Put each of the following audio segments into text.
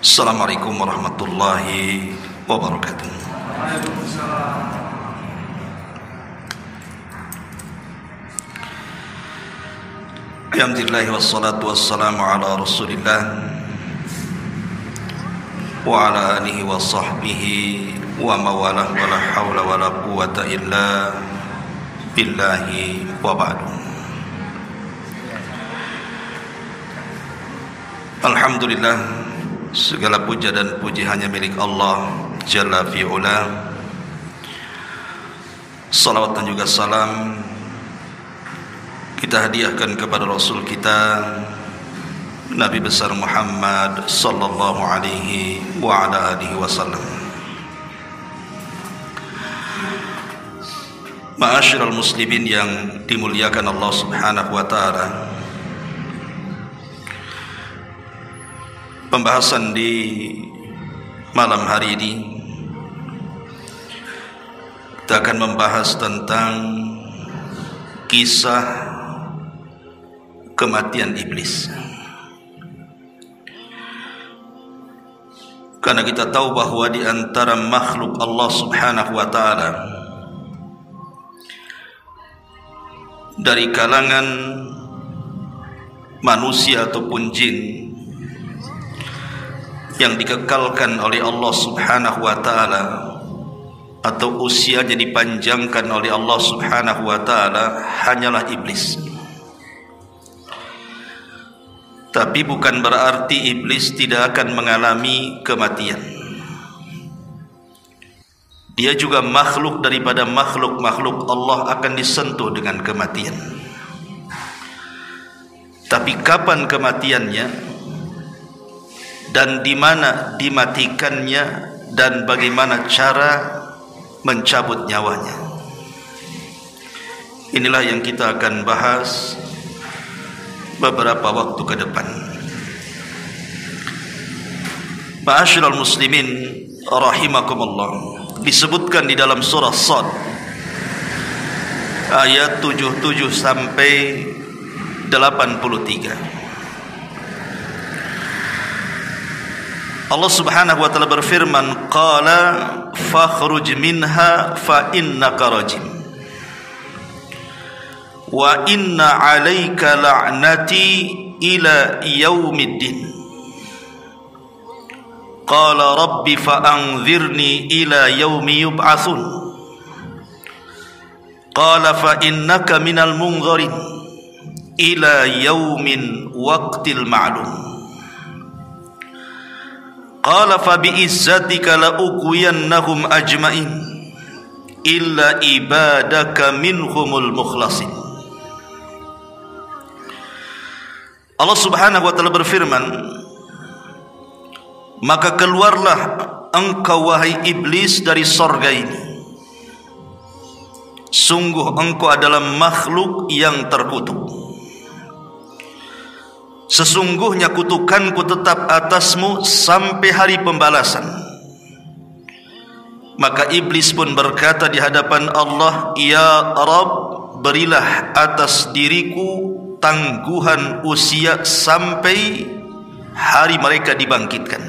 Assalamualaikum warahmatullahi wabarakatuh. Alhamdulillah wassalatu wassalamu ala Rasulillah wa ala alihi wa sahbihi wa mawalah wa la hawla wa la quwata illa billahi wa ba'du. Alhamdulillah, segala puja dan puji hanya milik Allah Jalla fi'ula. Salawat dan juga salam kita hadiahkan kepada Rasul kita Nabi besar Muhammad sallallahu alaihi wa ala alihi wasallam. Ma'asyiral muslimin yang dimuliakan Allah Subhanahu wa taala. Pembahasan di malam hari ini kita akan membahas tentang kisah kematian iblis. Karena kita tahu bahwa di antara makhluk Allah Subhanahu wa taala dari kalangan manusia ataupun jin yang dikekalkan oleh Allah Subhanahu wa taala atau usianya dipanjangkan oleh Allah Subhanahu wa taala hanyalah iblis. Tapi bukan berarti iblis tidak akan mengalami kematian. Dia juga makhluk daripada makhluk-makhluk Allah akan disentuh dengan kematian. Tapi kapan kematiannya dan di mana dimatikannya dan bagaimana cara mencabut nyawanya, inilah yang kita akan bahas beberapa waktu ke depan. Ma'asyiral muslimin rahimakumullah, disebutkan di dalam surah Shad ayat 77 sampai 83. Allah Subhanahu wa taala berfirman, qala fakhruj minha fa innaka rajim wa inna 'alaika la'nati ila yaumiddin. Qala rabbi fa'anzirni ila yaumi yub'atsun. Qala fa innaka minal munzirin ila yaumin waqtil ma'lum. Qala fa bi'izzatika la ughwiyannahum ajma'in illa ibadaka minhumul mukhlasin. Allah Subhanahu wa taala berfirman, maka keluarlah engkau wahai iblis dari sorga ini. Sungguh engkau adalah makhluk yang terkutuk. Sesungguhnya kutukanku tetap atasmu sampai hari pembalasan. Maka iblis pun berkata di hadapan Allah, ya Rabb, berilah atas diriku tangguhan usia sampai hari mereka dibangkitkan.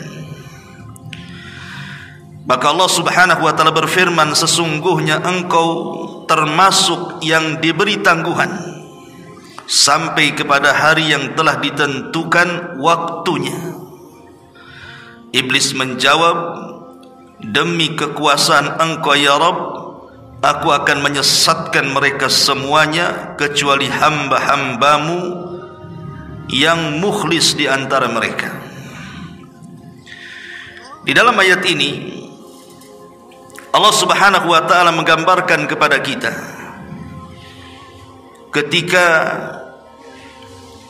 Maka Allah Subhanahu wa taala berfirman, sesungguhnya engkau termasuk yang diberi tangguhan sampai kepada hari yang telah ditentukan waktunya. Iblis menjawab, demi kekuasaan engkau ya Rabb, aku akan menyesatkan mereka semuanya kecuali hamba-hambamu yang mukhlis di antara mereka. Di dalam ayat ini Allah Subhanahu wa taala menggambarkan kepada kita ketika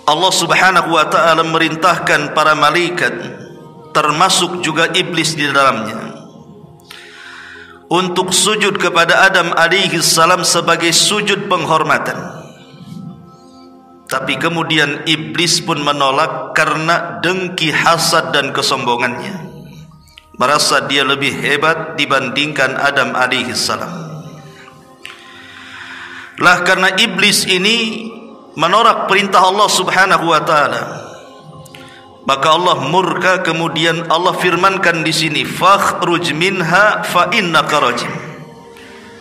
Allah Subhanahu wa taala merintahkan para malaikat, termasuk juga iblis di dalamnya, untuk sujud kepada Adam alaihi salam sebagai sujud penghormatan. Tapi kemudian iblis pun menolak karena dengki, hasad dan kesombongannya, merasa dia lebih hebat dibandingkan Adam alaihi salam. Lah karena iblis ini menolak perintah Allah Subhanahu wa taala, Maka Allah murka, kemudian Allah firmankan di sini, fakhruj minha fa innaka rajim.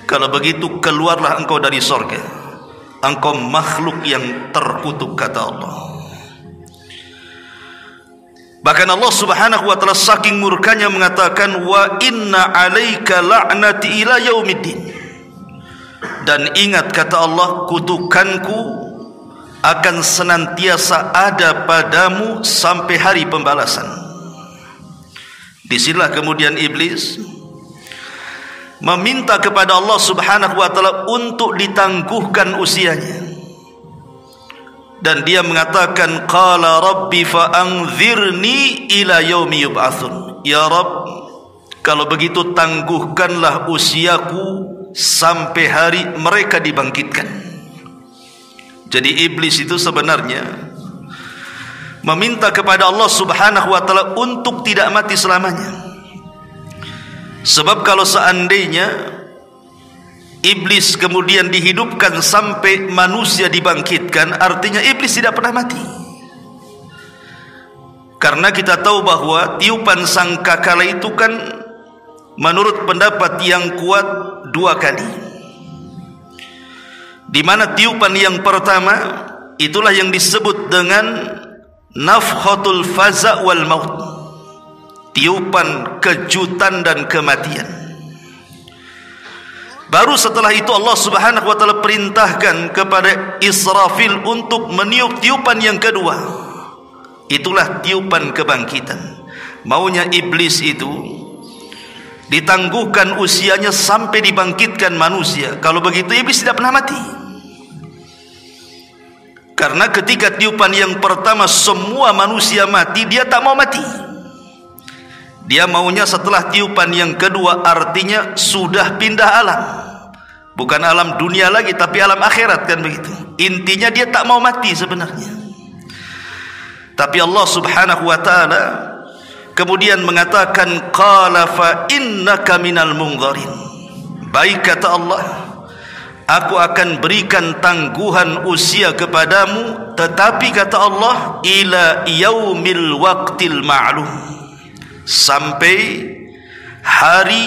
Kalau begitu keluarlah engkau dari sorga, engkau makhluk yang terkutuk, kata Allah. Bahkan Allah subhanahu wa ta'ala saking murkanya mengatakan, wa inna alaika la'nati ila yaumiddin. Dan ingat, kata Allah, kutukanku akan senantiasa ada padamu sampai hari pembalasan. Disinilah kemudian iblis meminta kepada Allah subhanahu wa ta'ala untuk ditangguhkan usianya. Dan dia mengatakan, qala rabbi fa'anzirni ila yaumi yub'atsun. Ya Rabb, kalau begitu tangguhkanlah usiaku sampai hari mereka dibangkitkan. Jadi iblis itu sebenarnya meminta kepada Allah subhanahu wa ta'ala untuk tidak mati selamanya. Sebab kalau seandainya iblis kemudian dihidupkan sampai manusia dibangkitkan, artinya iblis tidak pernah mati. Karena kita tahu bahwa tiupan sangkakala itu kan menurut pendapat yang kuat 2 kali. Di mana tiupan yang pertama itulah yang disebut dengan nafkhatul faza' wal maut, tiupan kejutan dan kematian. Baru setelah itu Allah subhanahu wa ta'ala perintahkan kepada Israfil untuk meniup tiupan yang kedua. Itulah tiupan kebangkitan. Maunya iblis itu ditangguhkan usianya sampai dibangkitkan manusia. Kalau begitu iblis tidak pernah mati. Karena ketika tiupan yang pertama semua manusia mati, dia tak mau mati. Dia maunya setelah tiupan yang kedua, artinya sudah pindah alam. Bukan alam dunia lagi, tapi alam akhirat, kan begitu. Intinya dia tak mau mati sebenarnya. Tapi Allah subhanahu wa ta'ala kemudian mengatakan, qala fa innaka minal munzarin. Baik, kata Allah, aku akan berikan tangguhan usia kepadamu, tetapi kata Allah, ila yaumil waqtil ma'lum, sampai hari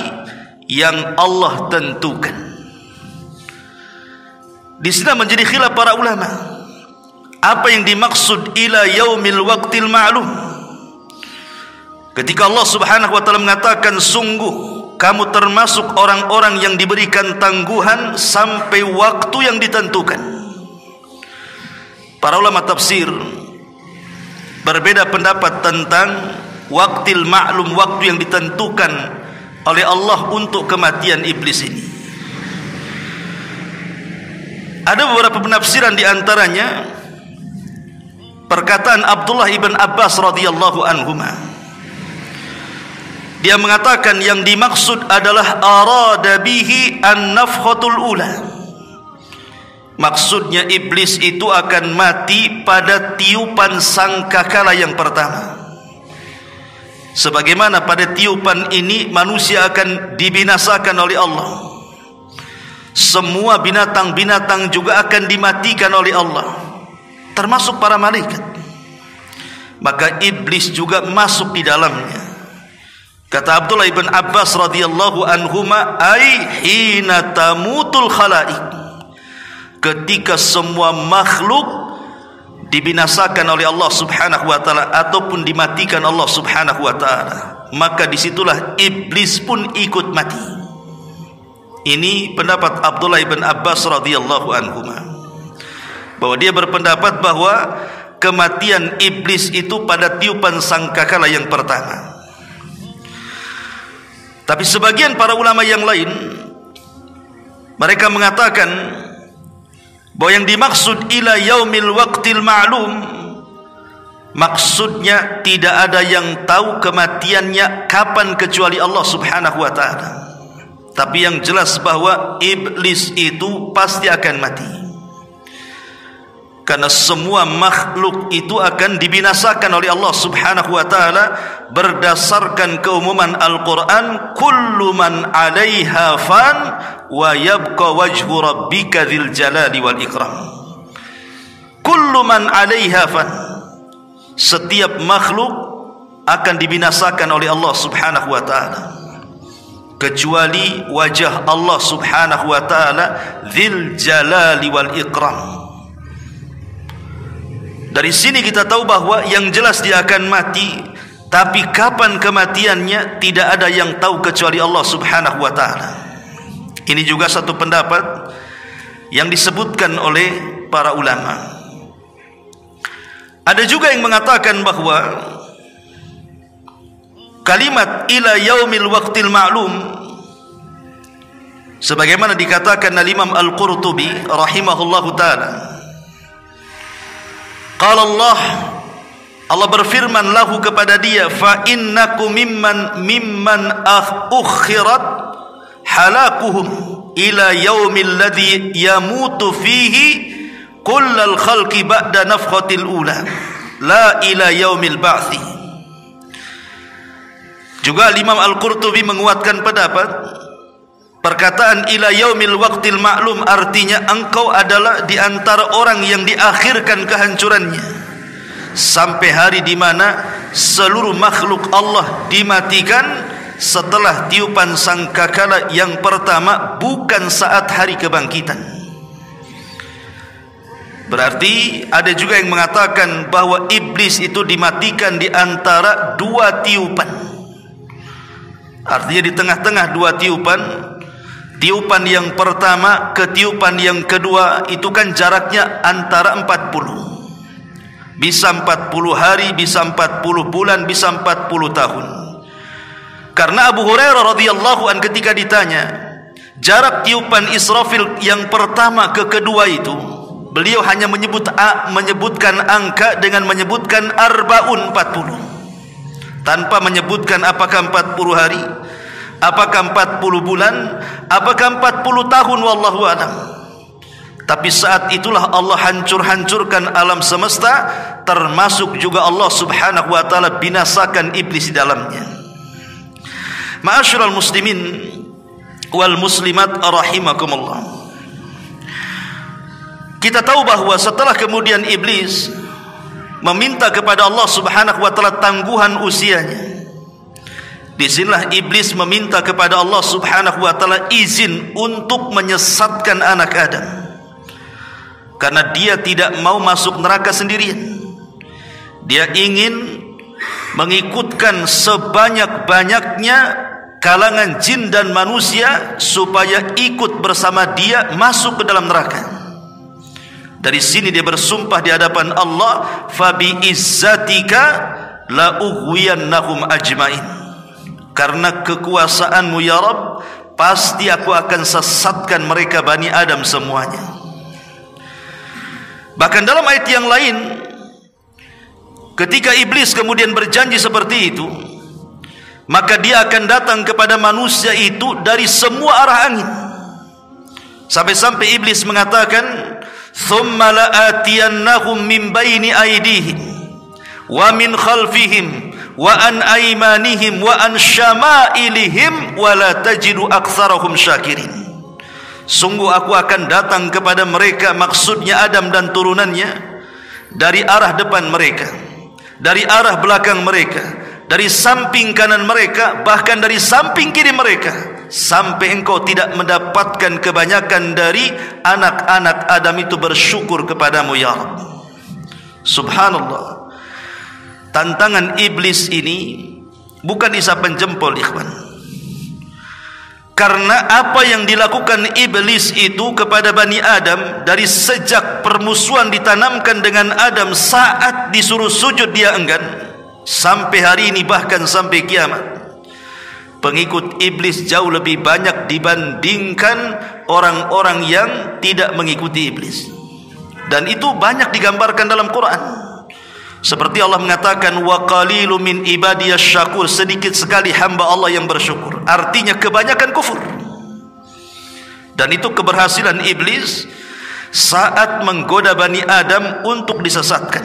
yang Allah tentukan. Di sini menjadi khilaf para ulama, apa yang dimaksud ila yaumil waqtil ma'lum. Ketika Allah subhanahu wa ta'ala mengatakan, sungguh kamu termasuk orang-orang yang diberikan tangguhan sampai waktu yang ditentukan. Para ulama tafsir berbeda pendapat tentang waqtil ma'lum, waktu yang ditentukan oleh Allah untuk kematian iblis ini. Ada beberapa penafsiran, di antaranya perkataan Abdullah ibn Abbas radhiyallahu anhuma. Dia mengatakan yang dimaksud adalah arada bihi an-nafkhatul ula. Maksudnya iblis itu akan mati pada tiupan sangkakala yang pertama. Sebagaimana pada tiupan ini manusia akan dibinasakan oleh Allah. Semua binatang-binatang juga akan dimatikan oleh Allah, termasuk para malaikat. Maka iblis juga masuk di dalamnya. Kata Abdullah ibn Abbas radhiyallahu anhuma, ai hina tamutul khalaik, ketika semua makhluk dibinasakan oleh Allah subhanahu wa ta'ala ataupun dimatikan Allah subhanahu wa ta'ala, maka disitulah iblis pun ikut mati. Ini pendapat Abdullah ibn Abbas radhiyallahu anhuma, bahwa dia berpendapat bahwa kematian iblis itu pada tiupan sangkakala yang pertama. Tapi sebagian para ulama yang lain, mereka mengatakan bahwa yang dimaksud ila yaumil waqtil ma'lum, maksudnya tidak ada yang tahu kematiannya kapan kecuali Allah subhanahu wa ta'ala. Tapi yang jelas bahwa iblis itu pasti akan mati, karena semua makhluk itu akan dibinasakan oleh Allah subhanahu wa ta'ala berdasarkan keumuman Al-Quran, kullu man 'alaiha fan wa yabqa wajhu rabbika dzil jalali wal ikram. Kullu man 'alaiha fan, setiap makhluk akan dibinasakan oleh Allah Subhanahu wa taala, kecuali wajah Allah Subhanahu wa taala Dzil Jalali wal Ikram. Dari sini kita tahu bahwa yang jelas dia akan mati, tapi kapan kematiannya tidak ada yang tahu kecuali Allah Subhanahu wa taala. Ini juga satu pendapat yang disebutkan oleh para ulama. Ada juga yang mengatakan bahwa kalimat ila yaumil waqtil ma'lum, sebagaimana dikatakan oleh Imam Al-Qurtubi rahimahullahu taala, qala Allah berfirman lahu kepada dia, fa innakum mimman ukhirat halakuhum ila yaumil ladzi yamutu fihi kullal khalqi ba'da nafkhatil ula la ila yaumil ba'thi. Juga Imam Al-Qurtubi menguatkan pendapat perkataan ila yaumil waqtil ma'lum, artinya engkau adalah di antara orang yang diakhirkan kehancurannya sampai hari di mana seluruh makhluk Allah dimatikan setelah tiupan sangkakala yang pertama, bukan saat hari kebangkitan. Berarti ada juga yang mengatakan bahwa iblis itu dimatikan di antara dua tiupan. Artinya di tengah-tengah dua tiupan, tiupan yang pertama ke tiupan yang kedua itu kan jaraknya antara 40. Bisa 40 hari, bisa 40 bulan, bisa 40 tahun. Karena Abu Hurairah radhiyallahu an ketika ditanya jarak tiupan Israfil yang pertama ke kedua itu, beliau hanya menyebutkan angka dengan menyebutkan arbaun 40, tanpa menyebutkan apakah 40 hari, apakah 40 bulan, apakah 40 tahun, wallahu a'lam. Tapi saat itulah Allah hancurkan alam semesta, termasuk juga Allah Subhanahu wa taala binasakan iblis di dalamnya. Ma'asyiral muslimin wal muslimat rahimakumullah. Kita tahu bahwa setelah kemudian iblis meminta kepada Allah Subhanahu wa taala tangguhan usianya, disinilah iblis meminta kepada Allah Subhanahu wa taala izin untuk menyesatkan anak Adam, karena dia tidak mau masuk neraka sendirian. Dia ingin mengikutkan sebanyak-banyaknya kalangan jin dan manusia supaya ikut bersama dia masuk ke dalam neraka. Dari sini dia bersumpah di hadapan Allah, fa bi izzatika la ughwiyannahum ajmain. Karena kekuasaanmu ya Rabb, pasti aku akan sesatkan mereka Bani Adam semuanya. Bahkan dalam ayat yang lain, ketika iblis kemudian berjanji seperti itu, maka dia akan datang kepada manusia itu dari semua arah angin. Sampai-sampai iblis mengatakan, thumma la'atiyannahum min baini aydihim wa min khalfihim wa an aymanihim wa an syama'ilihim wa la tajidu aktsarahum syakirin. Sungguh aku akan datang kepada mereka, maksudnya Adam dan turunannya, dari arah depan mereka, dari arah belakang mereka, dari samping kanan mereka, bahkan dari samping kiri mereka, sampai engkau tidak mendapatkan kebanyakan dari anak-anak Adam itu bersyukur kepadamu ya Rabb. Subhanallah. Tantangan iblis ini bukan isapan jempol, ikhwan. Karena apa yang dilakukan iblis itu kepada Bani Adam, dari sejak permusuhan ditanamkan dengan Adam saat disuruh sujud dia enggan, sampai hari ini bahkan sampai kiamat, pengikut iblis jauh lebih banyak dibandingkan orang-orang yang tidak mengikuti iblis. Dan itu banyak digambarkan dalam Quran. Seperti Allah mengatakan, wa qalilu min ibadiyas syakur, sedikit sekali hamba Allah yang bersyukur. Artinya kebanyakan kufur. Dan itu keberhasilan iblis saat menggoda Bani Adam untuk disesatkan.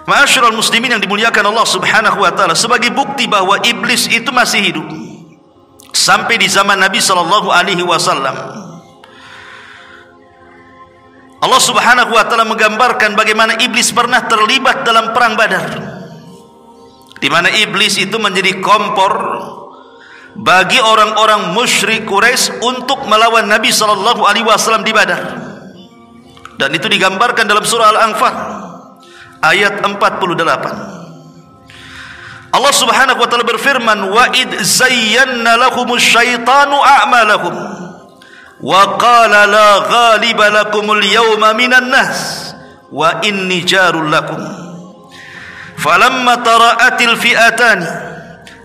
Ma'asyiral muslimin yang dimuliakan Allah Subhanahu wa taala, sebagai bukti bahwa iblis itu masih hidup sampai di zaman Nabi sallallahu alaihi wasallam, Allah Subhanahu wa taala menggambarkan bagaimana iblis pernah terlibat dalam perang Badar, di mana iblis itu menjadi kompor bagi orang-orang musyrik Quraisy untuk melawan Nabi sallallahu alaihi wasallam di Badar. Dan itu digambarkan dalam surah Al-Anfal ayat 48. Allah Subhanahu wa taala berfirman, "Wa id zayyana lahumus syaitanu a'malahum wa qala la ghaliba lakumul yawma minan nas wa inni jarul lakum falamma tara'atil fi'atani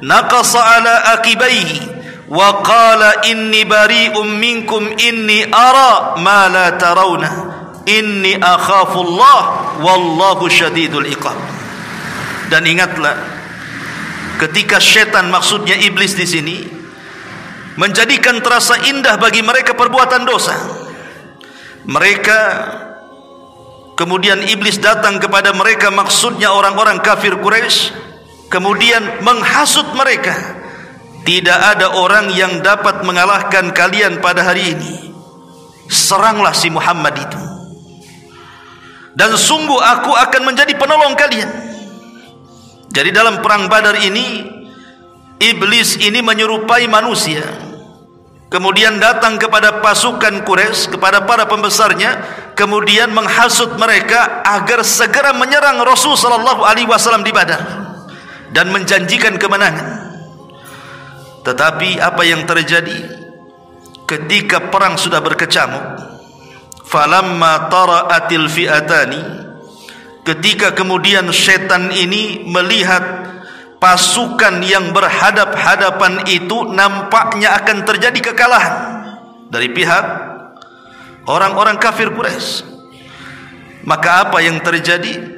naqasa ala aqibaihi wa qala inni bari'um minkum inni ara ma la tarawna inni akhafullah wallahu syadidul iqab." Dan ingatlah, ketika syaitan, maksudnya iblis di sini, menjadikan terasa indah bagi mereka perbuatan dosa, mereka kemudian iblis datang kepada mereka, maksudnya orang-orang kafir Quraisy, kemudian menghasut mereka, tidak ada orang yang dapat mengalahkan kalian pada hari ini, seranglah si Muhammad itu, dan sungguh aku akan menjadi penolong kalian. Jadi dalam perang Badar ini, iblis ini menyerupai manusia, kemudian datang kepada pasukan Quraisy, kepada para pembesarnya, kemudian menghasut mereka agar segera menyerang Rasul sallallahu alaihi wasallam di Badar dan menjanjikan kemenangan. Tetapi apa yang terjadi ketika perang sudah berkecamuk? Falamma tara'atil fi'atani, ketika kemudian syaitan ini melihat pasukan yang berhadap-hadapan itu nampaknya akan terjadi kekalahan dari pihak orang-orang kafir Quraisy, maka apa yang terjadi?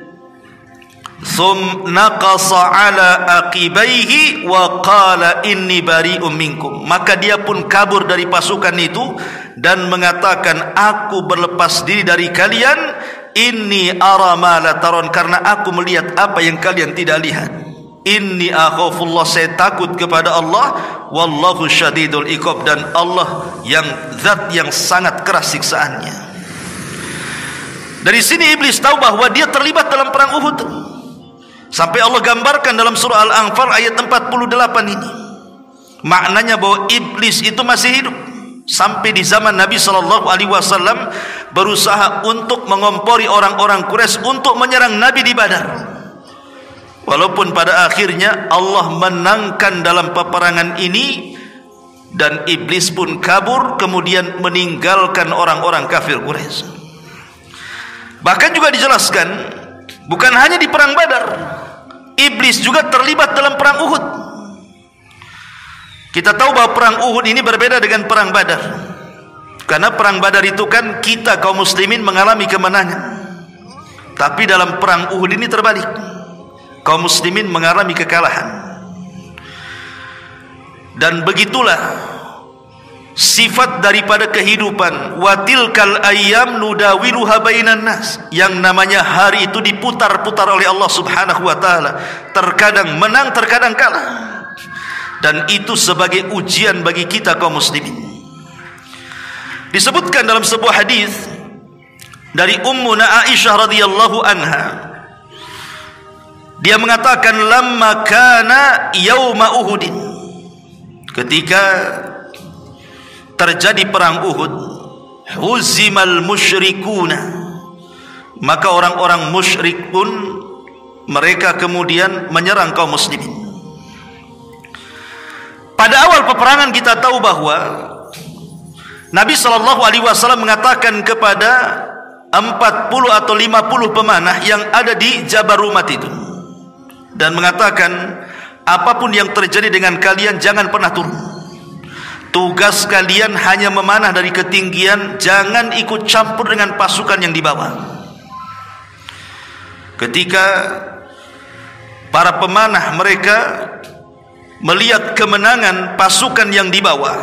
Naqasa ala aqibaihi wa qala inni bari'um minkum, maka dia pun kabur dari pasukan itu dan mengatakan, aku berlepas diri dari kalian, inni ara ma la taron, karena aku melihat apa yang kalian tidak lihat. Inni akhafullah, saya takut kepada Allah, wallahu syadidul iqab, dan Allah yang zat yang sangat keras siksaannya. Dari sini iblis tahu bahwa dia terlibat dalam perang Uhud, sampai Allah gambarkan dalam surah Al-Anfal ayat 48 ini. Maknanya bahwa iblis itu masih hidup sampai di zaman Nabi sallallahu alaihi wasallam, berusaha untuk mengompori orang-orang Quraisy untuk menyerang Nabi di Badar. Walaupun pada akhirnya Allah menangkan dalam peperangan ini dan iblis pun kabur, kemudian meninggalkan orang-orang kafir Quraisy. Bahkan juga dijelaskan, bukan hanya di perang Badar, iblis juga terlibat dalam perang Uhud. Kita tahu bahwa perang Uhud ini berbeda dengan perang Badar, karena perang Badar itu kan kita kaum muslimin mengalami kemenangan, tapi dalam perang Uhud ini terbalik, kaum muslimin mengalami kekalahan. Dan begitulah sifat daripada kehidupan, watilkal ayyam nudawiluha bainan nas, yang namanya hari itu diputar-putar oleh Allah Subhanahu wa taala, terkadang menang, terkadang kalah. Dan itu sebagai ujian bagi kita kaum muslimin. Disebutkan dalam sebuah hadis dari Ummuna Aisyah radhiyallahu anha, dia mengatakan, lamma kana yauma Uhudin, ketika terjadi perang Uhud, huzimal musyrikuna, maka orang-orang musyrik pun mereka kemudian menyerang kaum muslimin. Pada awal peperangan kita tahu bahwa Nabi sallallahu alaihi wasallam mengatakan kepada 40 atau 50 pemanah yang ada di Jabal Rumat itu, dan mengatakan, apapun yang terjadi dengan kalian jangan pernah turun. Tugas kalian hanya memanah dari ketinggian, jangan ikut campur dengan pasukan yang di bawah. Ketika para pemanah mereka melihat kemenangan pasukan yang di bawah,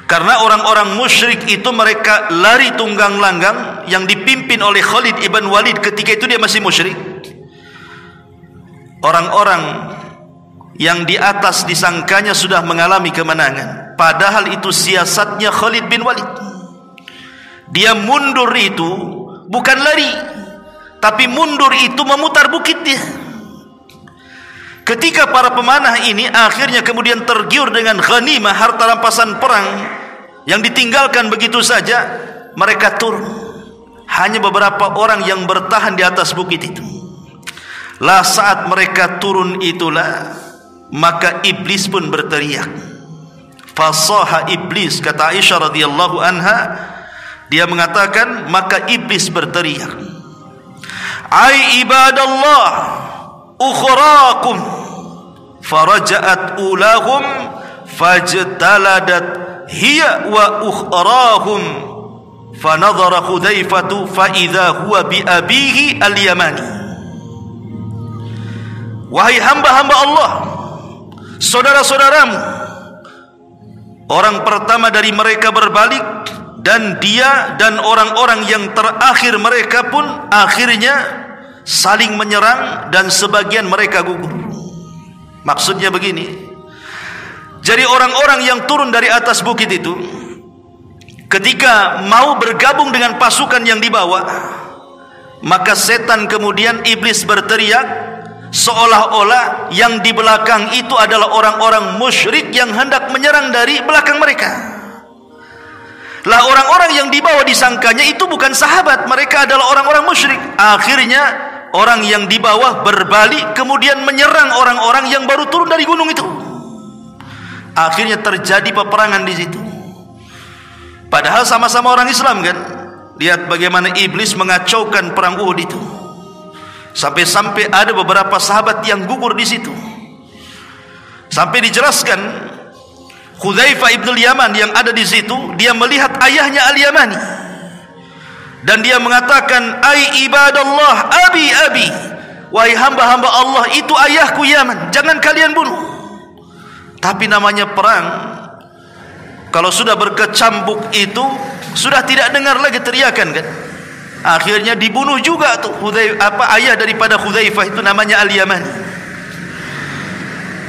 karena orang-orang musyrik itu mereka lari tunggang langgang yang dipimpin oleh Khalid ibn Walid, ketika itu dia masih musyrik. Orang-orang yang di atas disangkanya sudah mengalami kemenangan, padahal itu siasatnya Khalid bin Walid. Dia mundur itu bukan lari, tapi mundur itu memutar bukit dia. Ketika para pemanah ini akhirnya kemudian tergiur dengan ghanimah, harta rampasan perang yang ditinggalkan begitu saja, mereka turun. Hanya beberapa orang yang bertahan di atas bukit itu. Lah saat mereka turun itulah, maka iblis pun berteriak. Fasaha iblis, kata Aisyah radhiyallahu anha, dia mengatakan, maka iblis berteriak, ai ibadallah ukhrakum, faraja'at ulahum fajtaladat hiya wa ukhrahum, fanadhara Hudzaifatu fa idza huwa bi abihi al-Yamani. Wahai hamba-hamba Allah, saudara-saudaramu, orang pertama dari mereka berbalik, dan dia dan orang-orang yang terakhir mereka pun akhirnya saling menyerang dan sebagian mereka gugur. Maksudnya begini, jadi orang-orang yang turun dari atas bukit itu ketika mau bergabung dengan pasukan yang dibawa, maka setan kemudian iblis berteriak seolah-olah yang di belakang itu adalah orang-orang musyrik yang hendak menyerang dari belakang mereka. Lah orang-orang yang dibawa disangkanya itu bukan sahabat, mereka adalah orang-orang musyrik. Akhirnya orang yang di bawah berbalik kemudian menyerang orang-orang yang baru turun dari gunung itu. Akhirnya terjadi peperangan di situ. Padahal sama-sama orang Islam kan. Lihat bagaimana iblis mengacaukan perang Uhud itu. Sampai-sampai ada beberapa sahabat yang gugur di situ. Sampai dijelaskan Hudzaifah ibn al-Yaman yang ada di situ, dia melihat ayahnya al-Yamani dan dia mengatakan, ai ibadallah abi, wahai hamba-hamba Allah, itu ayahku Yaman, jangan kalian bunuh. Tapi namanya perang, kalau sudah berkecambuk itu sudah tidak dengar lagi teriakan kan. Akhirnya dibunuh juga tuh ayah daripada Hudzaifah itu, namanya al-Yamani.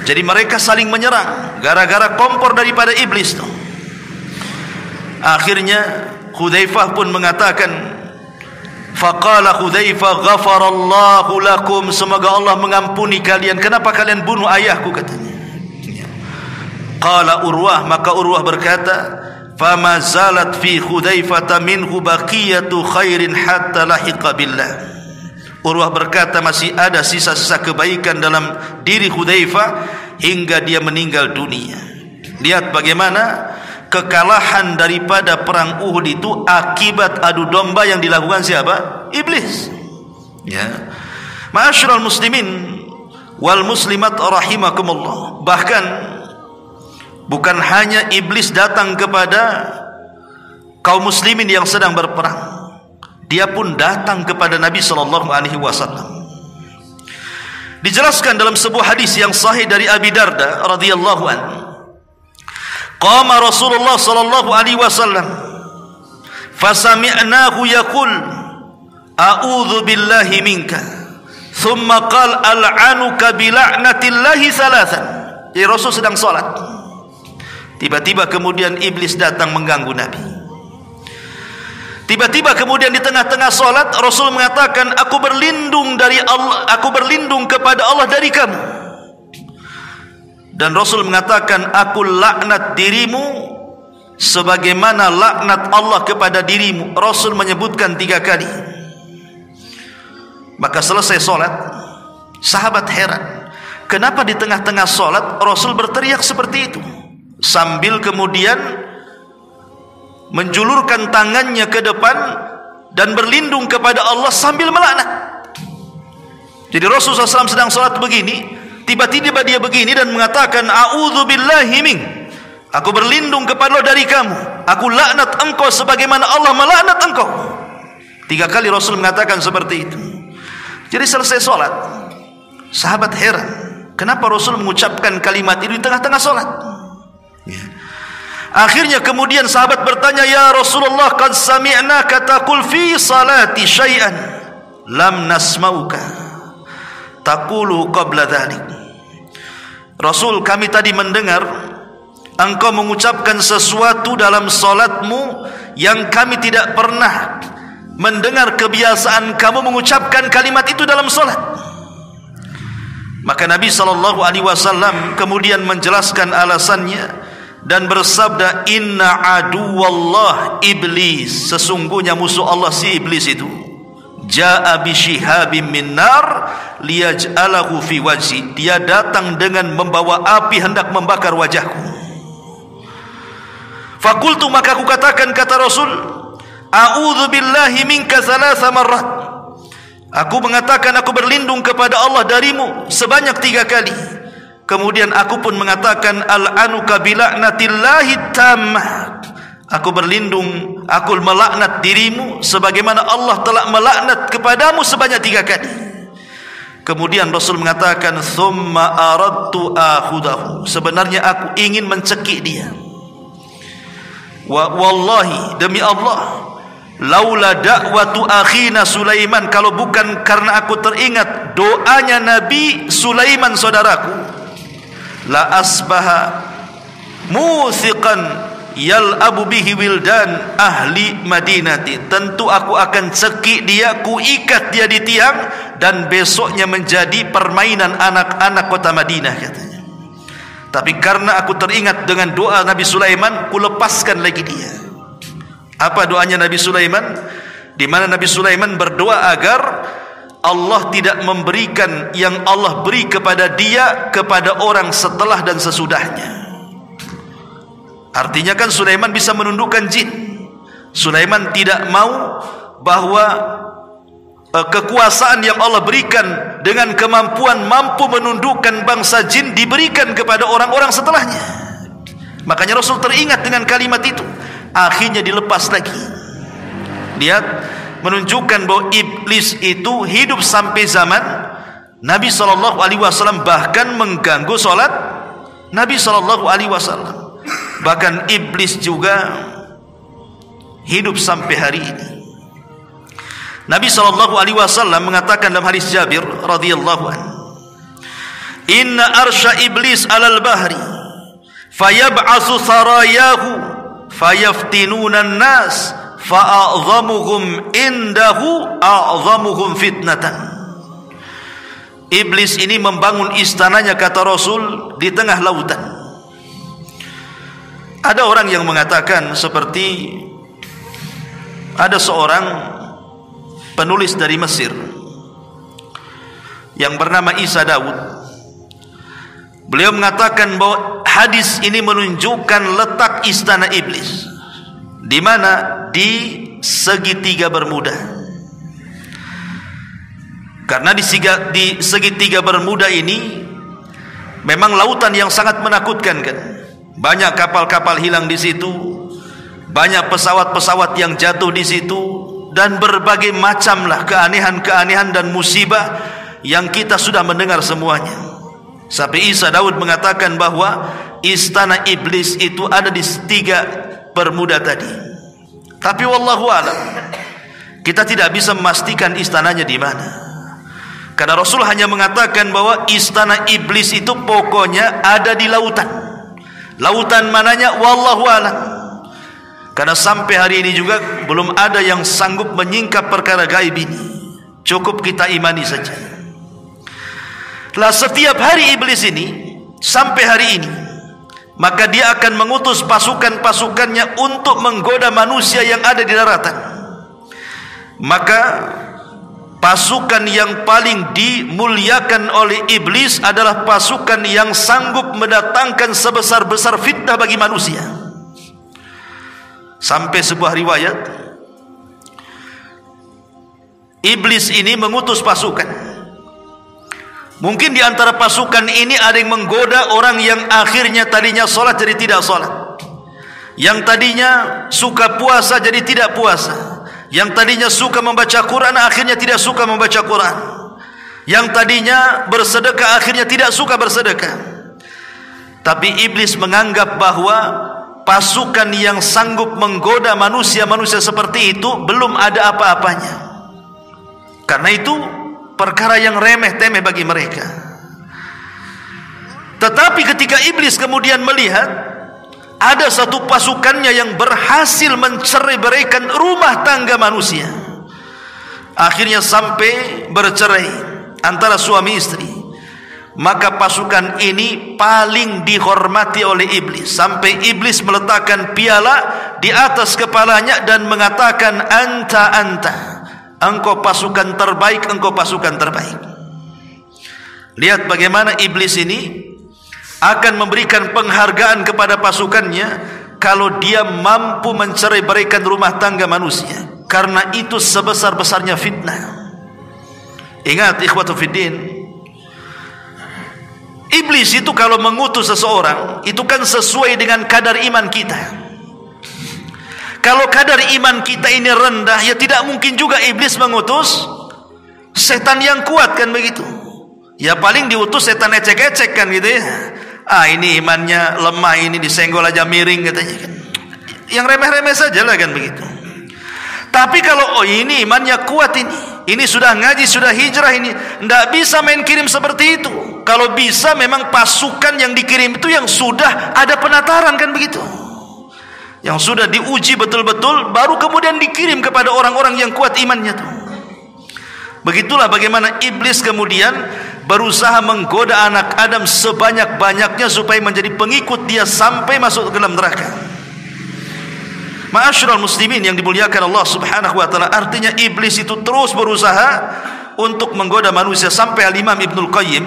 Jadi mereka saling menyerang gara-gara kompor daripada iblis tuh. Akhirnya Hudzaifah pun mengatakan, faqala Hudzaifah ghafarallahu lakum, semoga Allah mengampuni kalian, kenapa kalian bunuh ayahku, katanya. Qala Urwah, maka Urwah berkata, fama zalat fi Hudzaifah minhu baqiyatu khairin hatta lahiqa billah. Urwah berkata masih ada sisa-sisa kebaikan dalam diri Hudzaifah hingga dia meninggal dunia. Lihat bagaimana kekalahan daripada perang Uhud itu akibat adu domba yang dilakukan siapa? Iblis. Ya. Ma'asyiral muslimin wal muslimat rahimakumullah. Bahkan bukan hanya iblis datang kepada kaum muslimin yang sedang berperang, dia pun datang kepada Nabi sallallahu alaihi wasallam. Dijelaskan dalam sebuah hadis yang sahih dari Abi Darda radhiyallahu anhu, qama Rasulullah sallallahu alaihi wasallam fasami'nahu yaqul a'udzu billahi minka, thumma qala al'anuka bi la'natillahi thalathan. Jadi Rasul sedang salat, tiba-tiba kemudian iblis datang mengganggu Nabi. Tiba-tiba kemudian di tengah-tengah solat Rasul mengatakan, aku berlindung dari Allah, aku berlindung kepada Allah dari kamu. Dan Rasul mengatakan, aku laknat dirimu sebagaimana laknat Allah kepada dirimu. Rasul menyebutkan 3 kali. Maka selesai solat, sahabat heran, kenapa di tengah-tengah solat Rasul berteriak seperti itu, sambil kemudian menjulurkan tangannya ke depan dan berlindung kepada Allah sambil melaknat. Jadi Rasulullah SAW sedang salat begini, tiba-tiba dia begini dan mengatakan, a'udzu billahi mink, aku berlindung kepada Allah dari kamu, aku laknat engkau sebagaimana Allah melaknat engkau. 3 kali Rasul mengatakan seperti itu. Jadi selesai salat, sahabat heran, kenapa Rasul mengucapkan kalimat itu di tengah-tengah salat. Ya. Akhirnya kemudian sahabat bertanya, ya Rasulullah, qad sami'naka taqul fi salati syai'an lam nasma'uka taqulu qabla dhalik. Rasul, kami tadi mendengar engkau mengucapkan sesuatu dalam solatmu yang kami tidak pernah mendengar kebiasaan kamu mengucapkan kalimat itu dalam solat. Maka Nabi SAW kemudian menjelaskan alasannya dan bersabda, inna aduwallah iblis, sesungguhnya musuh Allah si iblis itu, ja'a bishihabim min nar liyaj'alahu fi wajhi, dia datang dengan membawa api hendak membakar wajahku. Fakultu, maka aku katakan, kata Rasul, a'udzu billahi minka thalatha marrat, aku mengatakan aku berlindung kepada Allah darimu sebanyak 3 kali. Kemudian aku pun mengatakan, al'anuka bila'natillahi tammah, aku berlindung, aku melaknat dirimu sebagaimana Allah telah melaknat kepadamu sebanyak 3 kali. Kemudian Rasul mengatakan, thumma aradtu akhudahu, sebenarnya aku ingin mencekik dia. Wa wallahi, demi Allah, laula da'watu akhina Sulaiman, kalau bukan karena aku teringat doanya Nabi Sulaiman saudaraku, la asbaha muthiqan yal'abu bihi wildan ahli madinati, tentu aku akan cekik dia, ku ikat dia di tiang, dan besoknya menjadi permainan anak-anak kota Madinah, katanya. Tapi karena aku teringat dengan doa Nabi Sulaiman, ku lepaskan lagi dia. Apa doanya Nabi Sulaiman? Di mana Nabi Sulaiman berdoa agar Allah tidak memberikan yang Allah beri kepada dia kepada orang setelah dan sesudahnya. Artinya kan Sulaiman bisa menundukkan jin. Sulaiman tidak mau bahwa kekuasaan yang Allah berikan dengan kemampuan mampu menundukkan bangsa jin diberikan kepada orang-orang setelahnya. Makanya Rasul teringat dengan kalimat itu, akhirnya dilepas lagi. Lihat, menunjukkan bahwa iblis itu hidup sampai zaman Nabi SAW, bahkan mengganggu solat Nabi SAW. Bahkan iblis juga hidup sampai hari ini. Nabi SAW mengatakan dalam hadis Jabir radhiyallahu anhu, inna arsya iblis alal bahri fayab'asu sarayahu fayaftinuna an-nas fa'a'zamuhum indahu a'zamuhum fitnatan. Iblis ini membangun istananya, kata Rasul, di tengah lautan. Ada orang yang mengatakan seperti ada seorang penulis dari Mesir yang bernama Isa Daud. Beliau mengatakan bahwa hadis ini menunjukkan letak istana iblis di mana? Di segitiga Bermuda. Karena di segitiga Bermuda ini memang lautan yang sangat menakutkan, kan? Banyak kapal-kapal hilang di situ, banyak pesawat-pesawat yang jatuh di situ, dan berbagai macamlah keanehan-keanehan dan musibah yang kita sudah mendengar semuanya. Sampai Isa Daud mengatakan bahwa istana iblis itu ada di tiga Bermuda tadi. Tapi wallahu alam, kita tidak bisa memastikan istananya di mana. Karena Rasul hanya mengatakan bahwa istana iblis itu pokoknya ada di lautan. Lautan mananya wallahu alam. Karena sampai hari ini juga belum ada yang sanggup menyingkap perkara gaib ini. Cukup kita imani saja. Lah setiap hari iblis ini sampai hari ini, maka dia akan mengutus pasukan-pasukannya untuk menggoda manusia yang ada di daratan. Maka pasukan yang paling dimuliakan oleh iblis adalah pasukan yang sanggup mendatangkan sebesar-besar fitnah bagi manusia. Sampai sebuah riwayat, iblis ini mengutus pasukan. Mungkin di antara pasukan ini ada yang menggoda orang yang akhirnya tadinya sholat jadi tidak sholat, yang tadinya suka puasa jadi tidak puasa, yang tadinya suka membaca Quran akhirnya tidak suka membaca Quran, yang tadinya bersedekah akhirnya tidak suka bersedekah. Tapi iblis menganggap bahwa pasukan yang sanggup menggoda manusia-manusia seperti itu belum ada apa-apanya. Karena itu perkara yang remeh-temeh bagi mereka. Tetapi ketika iblis kemudian melihat ada satu pasukannya yang berhasil mencerai-beraikan rumah tangga manusia. Akhirnya sampai bercerai antara suami istri. Maka pasukan ini paling dihormati oleh iblis, sampai iblis meletakkan piala di atas kepalanya dan mengatakan, anta, engkau pasukan terbaik, engkau pasukan terbaik. Lihat bagaimana iblis ini akan memberikan penghargaan kepada pasukannya kalau dia mampu mencerai-beraikan rumah tangga manusia, karena itu sebesar-besarnya fitnah. Ingat ikhwatu fiddin, iblis itu kalau mengutus seseorang itu kan sesuai dengan kadar iman kita. Kalau kadar iman kita ini rendah, ya tidak mungkin juga iblis mengutus setan yang kuat, kan begitu. Ya paling diutus setan ecek-ecek, kan gitu ya. Ini imannya lemah, ini disenggol aja miring katanya, kan. Yang remeh-remeh saja lah, kan begitu. Tapi kalau ini imannya kuat, ini sudah ngaji, sudah hijrah, ini tidak bisa main kirim seperti itu. Kalau bisa memang pasukan yang dikirim itu yang sudah ada penataran, kan begitu, yang sudah diuji betul-betul, baru kemudian dikirim kepada orang-orang yang kuat imannya tuh. Begitulah bagaimana iblis kemudian berusaha menggoda anak Adam sebanyak-banyaknya supaya menjadi pengikut dia sampai masuk ke dalam neraka. Ma'asyiral muslimin yang dimuliakan Allah Subhanahu wa taala, artinya iblis itu terus berusaha untuk menggoda manusia, sampai Al-Imam Ibnul Qayyim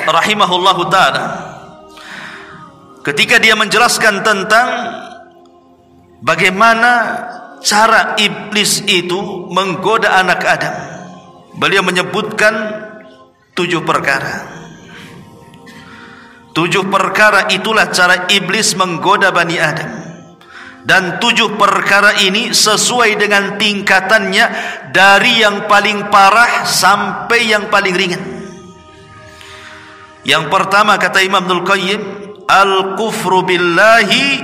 rahimahullahu taala ketika dia menjelaskan tentang bagaimana cara iblis itu menggoda anak Adam, beliau menyebutkan 7 perkara. 7 perkara itulah cara iblis menggoda Bani Adam. Dan 7 perkara ini sesuai dengan tingkatannya, dari yang paling parah sampai yang paling ringan. Yang pertama kata Imam Ibnul Qayyim, al-kufru billahi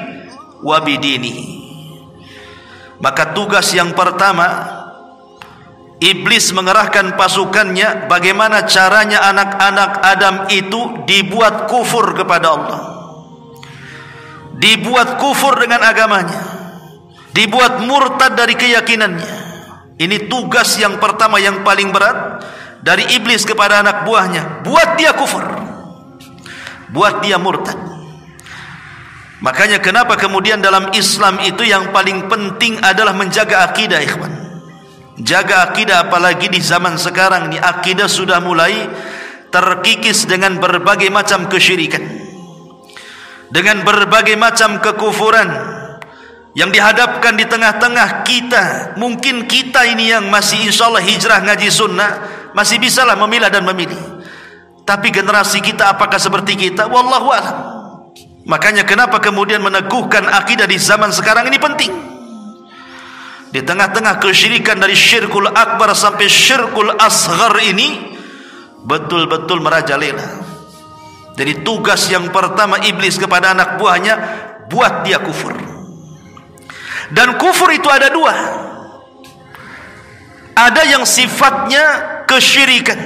wa bidinihi. Maka tugas yang pertama, iblis mengerahkan pasukannya bagaimana caranya anak-anak Adam itu dibuat kufur kepada Allah, dibuat kufur dengan agamanya, dibuat murtad dari keyakinannya. Ini tugas yang pertama yang paling berat dari iblis kepada anak buahnya, buat dia kufur, buat dia murtad. Makanya kenapa kemudian dalam Islam itu yang paling penting adalah menjaga akidah, ikhwan. Jaga akidah, apalagi di zaman sekarang ini akidah sudah mulai terkikis dengan berbagai macam kesyirikan, dengan berbagai macam kekufuran yang dihadapkan di tengah-tengah kita. Mungkin kita ini yang masih insyaallah hijrah ngaji sunnah masih bisalah memilah dan memilih, tapi generasi kita apakah seperti kita? Wallahu a'lam. Makanya kenapa kemudian meneguhkan akidah di zaman sekarang ini penting. Di tengah-tengah kesyirikan dari syirkul akbar sampai syirkul asghar ini betul-betul merajalela. Jadi tugas yang pertama iblis kepada anak buahnya, buat dia kufur. Dan kufur itu ada 2. Ada yang sifatnya kesyirikan,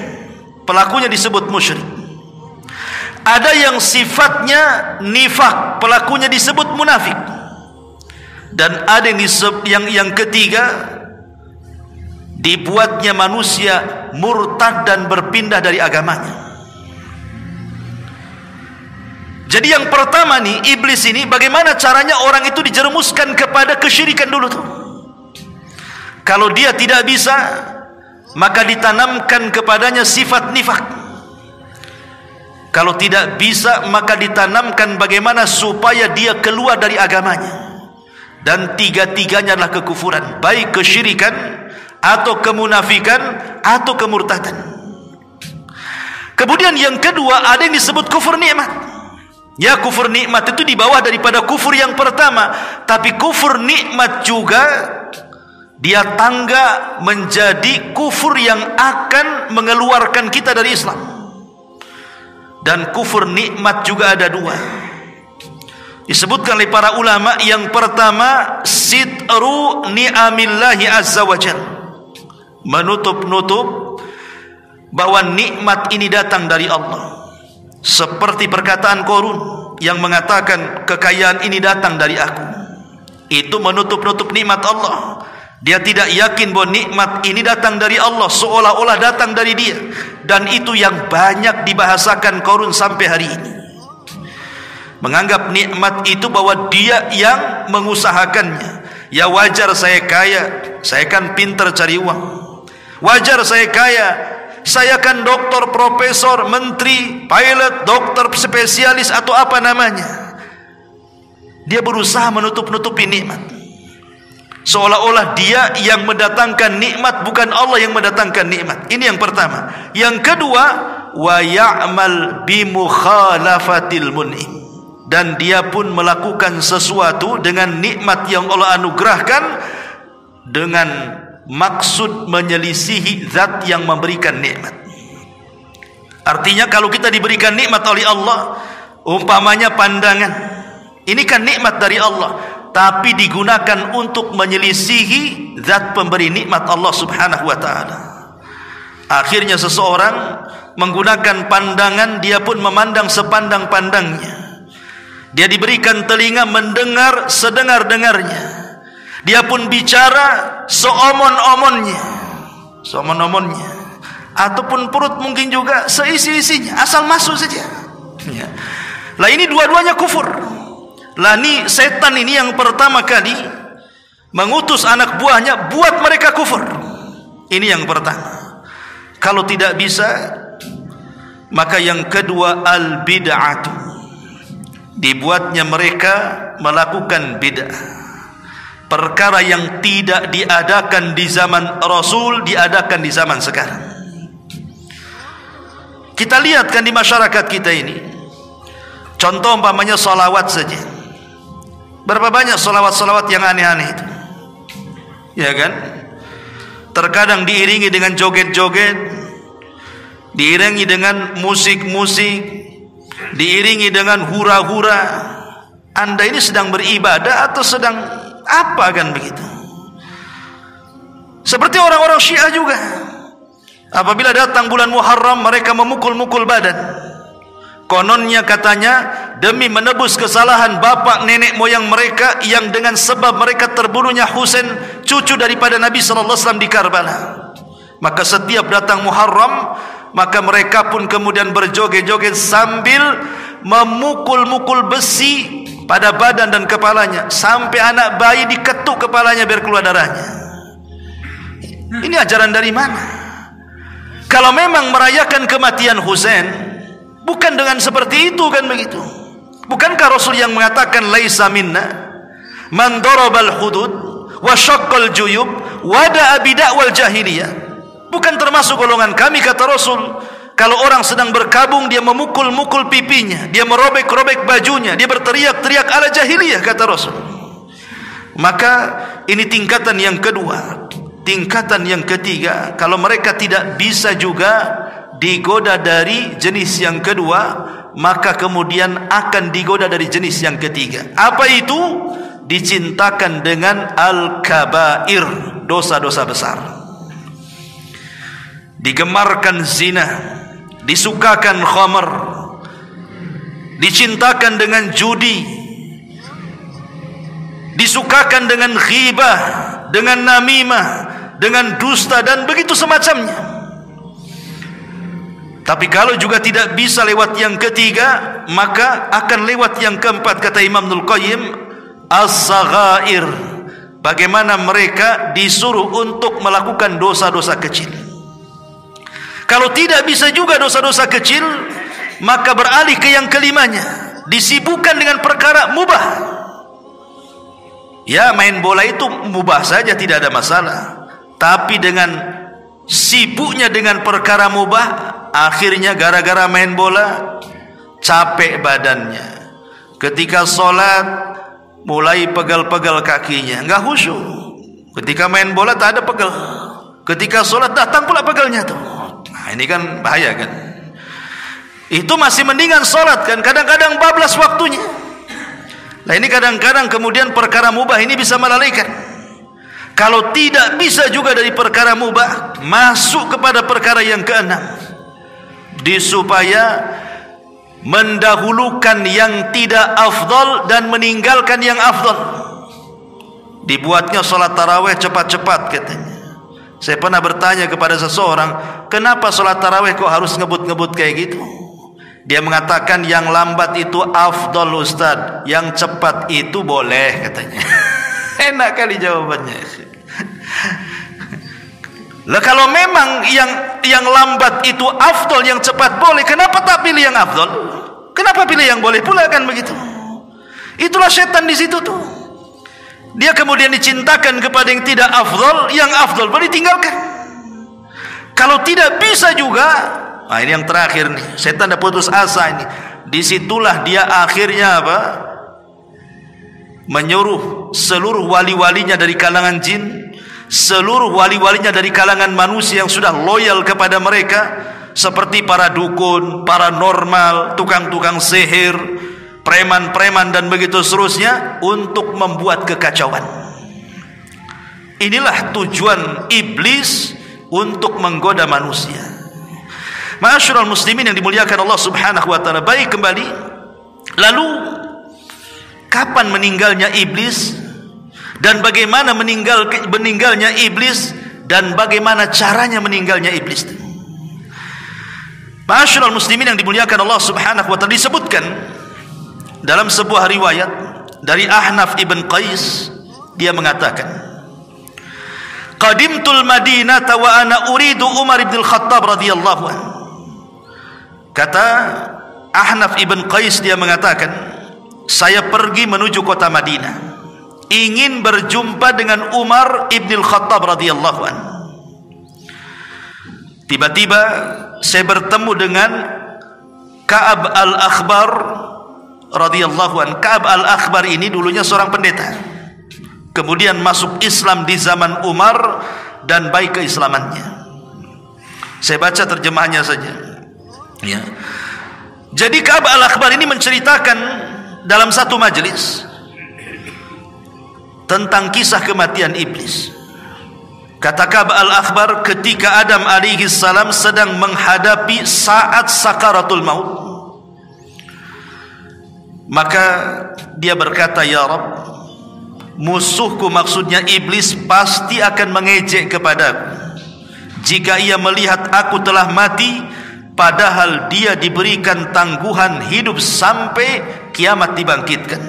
pelakunya disebut musyrik. Ada yang sifatnya nifak, pelakunya disebut munafik. Dan ada yang ketiga, dibuatnya manusia murtad dan berpindah dari agamanya. Jadi yang pertama nih, iblis ini bagaimana caranya orang itu dijerumuskan kepada kesyirikan dulu tuh. Kalau dia tidak bisa, maka ditanamkan kepadanya sifat nifak. Kalau tidak bisa, maka ditanamkan bagaimana supaya dia keluar dari agamanya. Dan 3-tiganya adalah kekufuran, baik kesyirikan atau kemunafikan atau kemurtadan. Kemudian yang kedua, ada yang disebut kufur nikmat. Ya, kufur nikmat itu di bawah daripada kufur yang pertama, tapi kufur nikmat juga dia tangga menjadi kufur yang akan mengeluarkan kita dari Islam. Dan kufur nikmat juga ada 2. Disebutkan oleh para ulama, yang pertama sitru ni'amillahi azza wa jal, menutup-nutup bahwa nikmat ini datang dari Allah. Seperti perkataan Qarun, yang mengatakan kekayaan ini datang dari aku, itu menutup-nutup nikmat Allah. Dia tidak yakin bahwa nikmat ini datang dari Allah, seolah-olah datang dari dia. Dan itu yang banyak dibahasakan Qarun sampai hari ini. Menganggap nikmat itu bahwa dia yang mengusahakannya. Ya wajar saya kaya, saya kan pintar cari uang. Wajar saya kaya, saya kan doktor, profesor, menteri, pilot, dokter spesialis atau apa namanya. Dia berusaha menutup-nutupi nikmat, seolah-olah dia yang mendatangkan nikmat, bukan Allah yang mendatangkan nikmat. Ini yang pertama. Yang kedua, wa ya'mal bi mukhalafatil mun'im. Dan dia pun melakukan sesuatu dengan nikmat yang Allah anugerahkan dengan maksud menyelisihi zat yang memberikan nikmat. Artinya kalau kita diberikan nikmat oleh Allah, umpamanya pandangan, ini kan nikmat dari Allah, tapi digunakan untuk menyelisihi zat pemberi nikmat Allah subhanahu wa ta'ala. Akhirnya seseorang menggunakan pandangan, dia pun memandang sepandang-pandangnya. Dia diberikan telinga mendengar sedengar-dengarnya. Dia pun bicara seomon-omonnya, ataupun perut mungkin juga seisi-isinya, asal masuk saja. Ya. Lah ini dua-duanya kufur. Lah ini setan ini yang pertama kali mengutus anak buahnya buat mereka kufur. Ini yang pertama. Kalau tidak bisa, maka yang kedua al-bid'atu. Dibuatnya mereka melakukan bid'ah. Perkara yang tidak diadakan di zaman Rasul diadakan di zaman sekarang. Kita lihat kan di masyarakat kita ini, contoh umpamanya salawat saja. Berapa banyak salawat-salawat yang aneh-aneh itu, ya kan? Terkadang diiringi dengan joget-joget, diiringi dengan musik-musik, diiringi dengan hura-hura. Anda ini sedang beribadah atau sedang apa kan begitu? Seperti orang-orang Syiah juga, apabila datang bulan Muharram mereka memukul-mukul badan. Kononnya katanya demi menebus kesalahan bapak nenek moyang mereka yang dengan sebab mereka terbunuhnya Husain, cucu daripada Nabi SAW di Karbala. Maka setiap datang Muharram, maka mereka pun kemudian berjoget-joget sambil memukul-mukul besi pada badan dan kepalanya, sampai anak bayi diketuk kepalanya biar keluar darahnya. Ini ajaran dari mana? Kalau memang merayakan kematian Husain, bukan dengan seperti itu kan begitu? Bukankah Rasul yang mengatakan laisa minna man darabal hudud wa syaqqal juyub wa da'a bid'awal jahiliyah? Bukan termasuk golongan kami, kata Rasul, kalau orang sedang berkabung dia memukul-mukul pipinya, dia merobek-robek bajunya, dia berteriak-teriak ala jahiliyah, kata Rasul. Maka ini tingkatan yang kedua. Tingkatan yang ketiga, kalau mereka tidak bisa juga digoda dari jenis yang kedua, maka kemudian akan digoda dari jenis yang ketiga. Apa itu? Dicintakan dengan al-kabair, dosa-dosa besar. Digemarkan zina, disukakan khamar, dicintakan dengan judi, disukakan dengan ghibah, dengan namimah, dengan dusta dan begitu semacamnya. Tapi kalau juga tidak bisa lewat yang ketiga, maka akan lewat yang keempat, kata Imam Ibnul Qayyim, as-saghair. Bagaimana mereka disuruh untuk melakukan dosa-dosa kecil. Kalau tidak bisa juga dosa-dosa kecil, maka beralih ke yang kelimanya, disibukkan dengan perkara mubah. Ya, main bola itu mubah saja, tidak ada masalah. Tapi dengan sibuknya dengan perkara mubah, akhirnya gara-gara main bola capek badannya. Ketika sholat mulai pegal-pegal kakinya, enggak khusyuk. Ketika main bola tak ada pegal, ketika sholat datang pula pegalnya tuh. Nah, ini kan bahaya kan. Itu masih mendingan sholat kan, kadang-kadang bablas waktunya. Nah ini kadang-kadang kemudian perkara mubah ini bisa melalaikan. Kalau tidak bisa juga dari perkara mubah, masuk kepada perkara yang keenam, supaya mendahulukan yang tidak afdal dan meninggalkan yang afdal. Dibuatnya sholat tarawih cepat-cepat katanya. Saya pernah bertanya kepada seseorang, kenapa sholat tarawih kok harus ngebut-ngebut kayak gitu? Dia mengatakan yang lambat itu afdal Ustaz, yang cepat itu boleh katanya. Enak kali jawabannya. Lah kalau memang yang lambat itu afdal, yang cepat boleh, kenapa tak pilih yang afdal? Kenapa pilih yang boleh pula, kan begitu? Itulah setan di situ tuh. Dia kemudian dicintakan kepada yang tidak afdal, yang afdal boleh ditinggalkan. Kalau tidak bisa juga, nah ini yang terakhir nih, setan dah putus asa ini. Disitulah dia akhirnya apa? Menyuruh seluruh wali-walinya dari kalangan jin, seluruh wali-walinya dari kalangan manusia yang sudah loyal kepada mereka, seperti para dukun, paranormal, tukang-tukang sihir, preman-preman dan begitu seterusnya, untuk membuat kekacauan. Inilah tujuan iblis untuk menggoda manusia. Ma'asyiral muslimin yang dimuliakan Allah Subhanahu wa taala. Baik, kembali. Lalu kapan meninggalnya iblis dan bagaimana meninggalnya iblis dan bagaimana caranya meninggalnya iblis? Ma'asyiral muslimin yang dimuliakan Allah Subhanahu wa taala, disebutkan dalam sebuah riwayat dari Ahnaf ibn Qais, dia mengatakan, "Qadimtul Madinata wa ana uridu Umar ibn al-Khattab radhiyallahu anhu." Kata Ahnaf ibn Qais, dia mengatakan, saya pergi menuju kota Madinah, ingin berjumpa dengan Umar ibn al-Khattab radhiyallahu anhu. Tiba-tiba saya bertemu dengan Ka'ab al-Akhbar radhiyallahu anhu. Ka'ab al-Akhbar ini dulunya seorang pendeta, kemudian masuk Islam di zaman Umar dan baik keislamannya. Saya baca terjemahannya saja ya. Jadi Ka'ab al-Akhbar ini menceritakan dalam satu majelis tentang kisah kematian iblis. Kata Ka'ab al-Akhbar, ketika Adam alaihi salam sedang menghadapi saat sakaratul maut, maka dia berkata, "Ya Rabb, musuhku," maksudnya iblis, "pasti akan mengejek kepadaku jika ia melihat aku telah mati, padahal dia diberikan tangguhan hidup sampai kiamat dibangkitkan."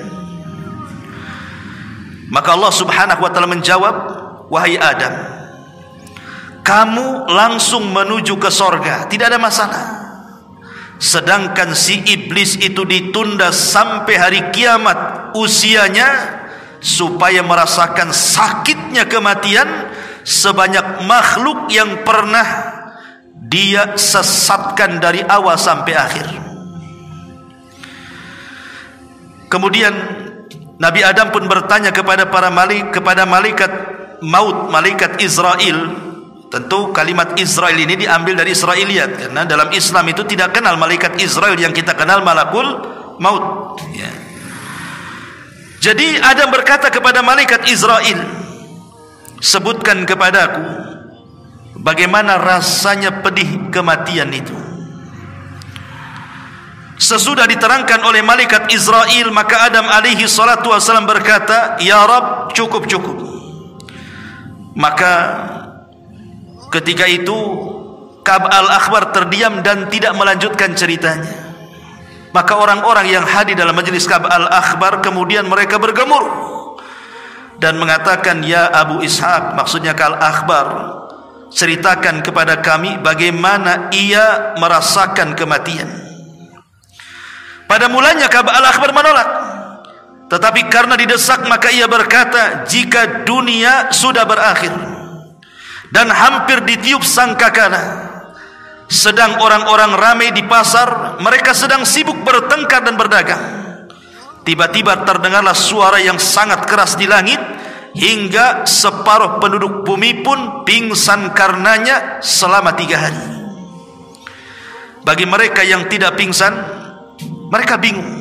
Maka Allah Subhanahu wa taala menjawab, "Wahai Adam, kamu langsung menuju ke sorga, tidak ada masalah. Sedangkan si iblis itu ditunda sampai hari kiamat usianya, supaya merasakan sakitnya kematian sebanyak makhluk yang pernah dia sesatkan dari awal sampai akhir." Kemudian Nabi Adam pun bertanya kepada malaikat maut, malaikat Israel. Tentu kalimat Israel ini diambil dari Israiliyat, karena dalam Islam itu tidak kenal malaikat Israel, yang kita kenal malakul maut ya. Jadi Adam berkata kepada malaikat Israel, "Sebutkan kepadaku bagaimana rasanya pedih kematian itu." Sesudah diterangkan oleh malaikat Israel, maka Adam alaihi salatu wasallam berkata, "Ya Rabb, cukup." Maka ketika itu Ka'ab al-Akhbar terdiam dan tidak melanjutkan ceritanya. Maka orang-orang yang hadir dalam majelis Ka'ab al-Akhbar kemudian mereka bergemuruh dan mengatakan, "Ya Abu Ishaq," maksudnya Ka'ab al-Akhbar, "ceritakan kepada kami bagaimana ia merasakan kematian." Pada mulanya Ka'ab al-Akhbar menolak, tetapi karena didesak maka ia berkata, "Jika dunia sudah berakhir dan hampir ditiup sangkakala, sedang orang-orang ramai di pasar, mereka sedang sibuk bertengkar dan berdagang, tiba-tiba terdengarlah suara yang sangat keras di langit, hingga separuh penduduk bumi pun pingsan karenanya selama 3 hari. Bagi mereka yang tidak pingsan, mereka bingung,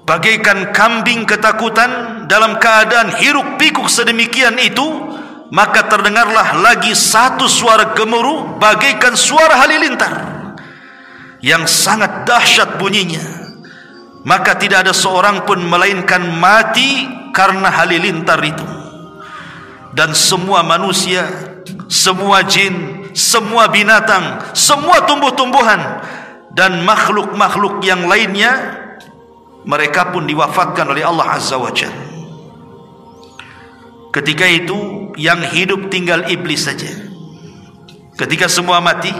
bagaikan kambing ketakutan dalam keadaan hiruk pikuk sedemikian itu. Maka terdengarlah lagi satu suara gemuruh bagaikan suara halilintar. yang sangat dahsyat bunyinya, maka tidak ada seorang pun melainkan mati karena halilintar itu. Dan semua manusia, semua jin, semua binatang, semua tumbuh-tumbuhan dan makhluk-makhluk yang lainnya, mereka pun diwafatkan oleh Allah Azza wa Jalla. Ketika itu yang hidup tinggal iblis saja. Ketika semua mati,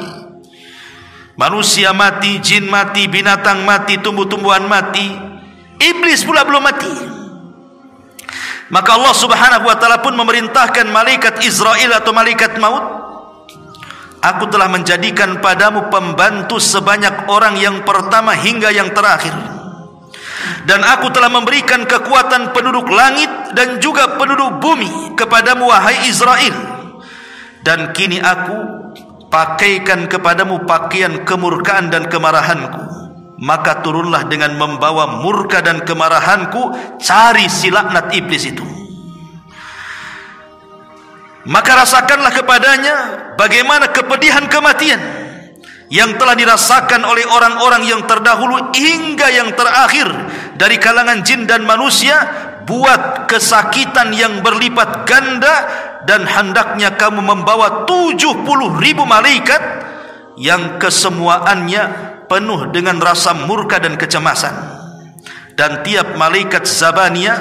manusia mati, jin mati, binatang mati, tumbuh-tumbuhan mati, iblis pula belum mati. Maka Allah Subhanahu wa taala pun memerintahkan malaikat Israel atau malaikat maut, aku telah menjadikan padamu pembantu sebanyak orang yang pertama hingga yang terakhir. Dan aku telah memberikan kekuatan penduduk langit dan juga penduduk bumi kepadamu wahai Israel. Dan kini aku pakaikan kepadamu pakaian kemurkaan dan kemarahanku. Maka turunlah dengan membawa murka dan kemarahanku, cari si laknat iblis itu. Maka rasakanlah kepadanya bagaimana kepedihan kematian yang telah dirasakan oleh orang-orang yang terdahulu hingga yang terakhir dari kalangan jin dan manusia. Buat kesakitan yang berlipat ganda, dan hendaknya kamu membawa 70.000 malaikat yang kesemuaannya penuh dengan rasa murka dan kecemasan. Dan tiap malaikat Zabaniyah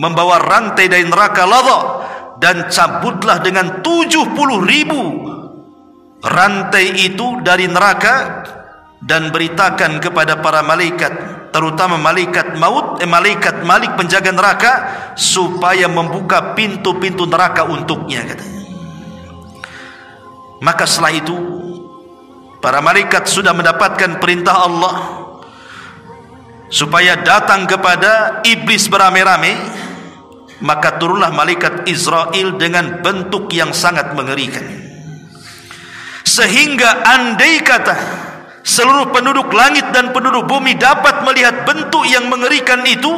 membawa rantai dari neraka Ladha, dan cabutlah dengan 70.000 rantai itu dari neraka, dan beritakan kepada para malaikat, terutama malaikat maut, malaikat Malik penjaga neraka, supaya membuka pintu-pintu neraka untuknya, katanya. Maka setelah itu para malaikat sudah mendapatkan perintah Allah supaya datang kepada iblis beramai-ramai. Maka turunlah malaikat Israel dengan bentuk yang sangat mengerikan, sehingga andai kata seluruh penduduk langit dan penduduk bumi dapat melihat bentuk yang mengerikan itu,